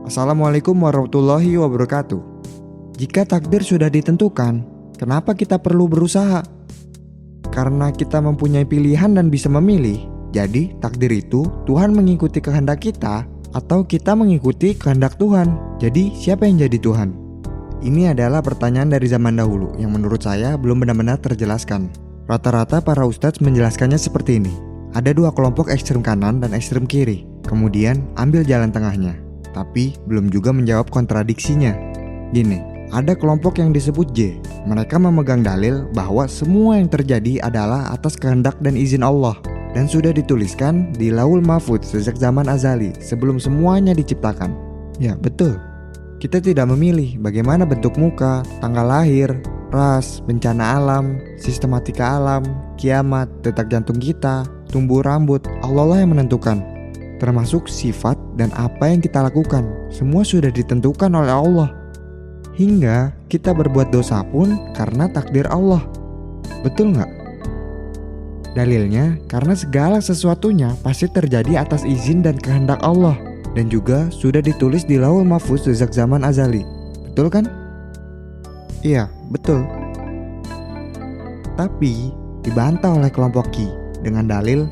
Assalamualaikum warahmatullahi wabarakatuh. Jika takdir sudah ditentukan, kenapa kita perlu berusaha? Karena kita mempunyai pilihan dan bisa memilih. Jadi takdir itu Tuhan mengikuti kehendak kita atau kita mengikuti kehendak Tuhan. Jadi siapa yang jadi Tuhan? Ini adalah pertanyaan dari zaman dahulu yang menurut saya belum benar-benar terjelaskan. Rata-rata para ustadz menjelaskannya seperti ini. Ada dua kelompok ekstrem kanan dan ekstrem kiri. Kemudian ambil jalan tengahnya. Tapi belum juga menjawab kontradiksinya. Gini, ada kelompok yang disebut J. Mereka memegang dalil bahwa semua yang terjadi adalah atas kehendak dan izin Allah dan sudah dituliskan di Lauhul Mahfuz sejak zaman azali sebelum semuanya diciptakan. Ya, betul. Kita tidak memilih bagaimana bentuk muka, tanggal lahir, ras, bencana alam, sistematika alam, kiamat, detak jantung kita, tumbuh rambut. Allah lah yang menentukan. Termasuk sifat dan apa yang kita lakukan. Semua sudah ditentukan oleh Allah. Hingga kita berbuat dosa pun karena takdir Allah. Betul nggak? Dalilnya karena segala sesuatunya pasti terjadi atas izin dan kehendak Allah. Dan juga sudah ditulis di Lauhul Mahfuz sejak zaman azali. Betul kan? Iya, betul. Tapi dibantah oleh kelompok Qi dengan dalil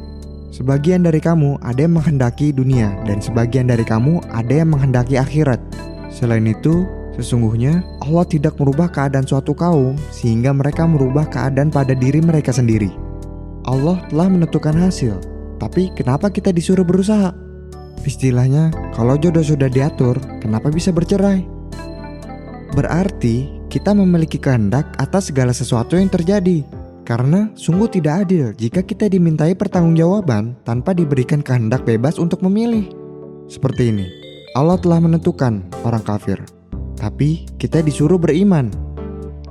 sebagian dari kamu ada yang menghendaki dunia dan sebagian dari kamu ada yang menghendaki akhirat. Selain itu, sesungguhnya Allah tidak merubah keadaan suatu kaum sehingga mereka merubah keadaan pada diri mereka sendiri. Allah telah menentukan hasil, tapi kenapa kita disuruh berusaha? Istilahnya, kalau jodoh sudah diatur, kenapa bisa bercerai? Berarti kita memiliki kehendak atas segala sesuatu yang terjadi. Karena sungguh tidak adil jika kita dimintai pertanggungjawaban tanpa diberikan kehendak bebas untuk memilih. Seperti ini, Allah telah menentukan orang kafir, tapi kita disuruh beriman.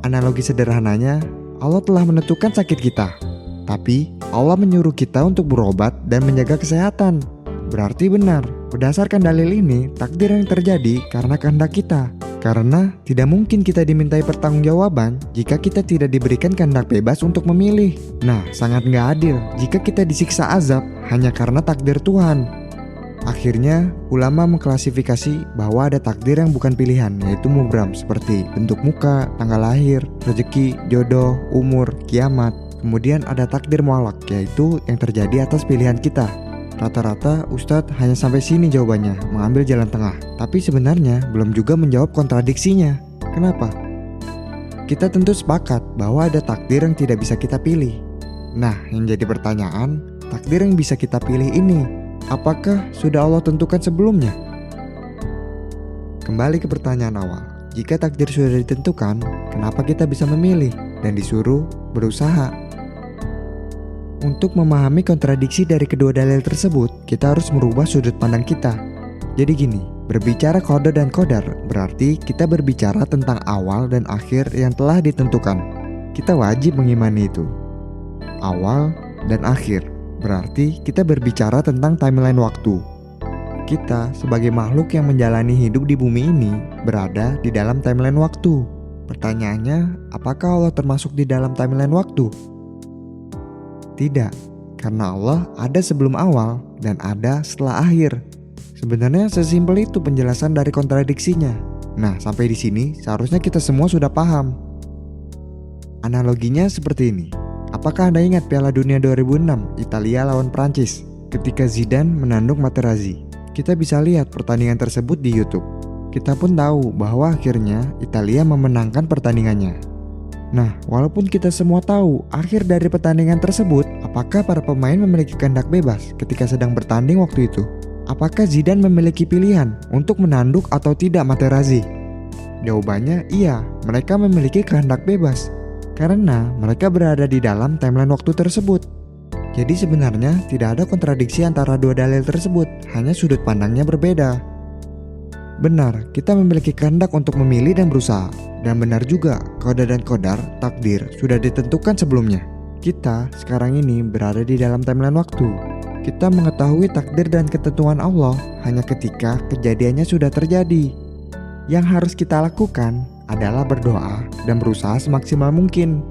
Analogi sederhananya, Allah telah menentukan sakit kita, tapi Allah menyuruh kita untuk berobat dan menjaga kesehatan. Berarti benar, berdasarkan dalil ini, takdir yang terjadi karena kehendak kita. Karena tidak mungkin kita dimintai pertanggungjawaban jika kita tidak diberikan kehendak bebas untuk memilih. Nah, sangat gak adil jika kita disiksa azab hanya karena takdir Tuhan. Akhirnya, ulama mengklasifikasi bahwa ada takdir yang bukan pilihan, yaitu mubram, seperti bentuk muka, tanggal lahir, rezeki, jodoh, umur, kiamat. Kemudian ada takdir mu'allaq, yaitu yang terjadi atas pilihan kita. Rata-rata ustadz hanya sampai sini jawabannya, mengambil jalan tengah. Tapi sebenarnya belum juga menjawab kontradiksinya. Kenapa? Kita tentu sepakat bahwa ada takdir yang tidak bisa kita pilih. Nah, yang jadi pertanyaan, takdir yang bisa kita pilih ini, apakah sudah Allah tentukan sebelumnya? Kembali ke pertanyaan awal. Jika takdir sudah ditentukan, kenapa kita bisa memilih dan disuruh berusaha? Untuk memahami kontradiksi dari kedua dalil tersebut, kita harus merubah sudut pandang kita. Jadi gini, berbicara qada dan qadar berarti kita berbicara tentang awal dan akhir yang telah ditentukan. Kita wajib mengimani itu. Awal dan akhir berarti kita berbicara tentang timeline waktu. Kita sebagai makhluk yang menjalani hidup di bumi ini berada di dalam timeline waktu. Pertanyaannya, apakah Allah termasuk di dalam timeline waktu? Tidak, karena Allah ada sebelum awal dan ada setelah akhir. Sebenarnya sesimpel itu penjelasan dari kontradiksinya. Nah, sampai di sini seharusnya kita semua sudah paham. Analoginya seperti ini. Apakah Anda ingat Piala Dunia 2006 Italia lawan Prancis ketika Zidane menanduk Materazzi? Kita bisa lihat pertandingan tersebut di YouTube. Kita pun tahu bahwa akhirnya Italia memenangkan pertandingannya. Nah, walaupun kita semua tahu akhir dari pertandingan tersebut, apakah para pemain memiliki kehendak bebas ketika sedang bertanding waktu itu? Apakah Zidane memiliki pilihan untuk menanduk atau tidak Materazzi? Jawabannya iya, mereka memiliki kehendak bebas karena mereka berada di dalam timeline waktu tersebut. Jadi sebenarnya tidak ada kontradiksi antara dua dalil tersebut, hanya sudut pandangnya berbeda. Benar, kita memiliki kehendak untuk memilih dan berusaha. Dan benar juga, qada dan qadar, takdir, sudah ditentukan sebelumnya. Kita sekarang ini berada di dalam timeline waktu. Kita mengetahui takdir dan ketentuan Allah hanya ketika kejadiannya sudah terjadi. Yang harus kita lakukan adalah berdoa dan berusaha semaksimal mungkin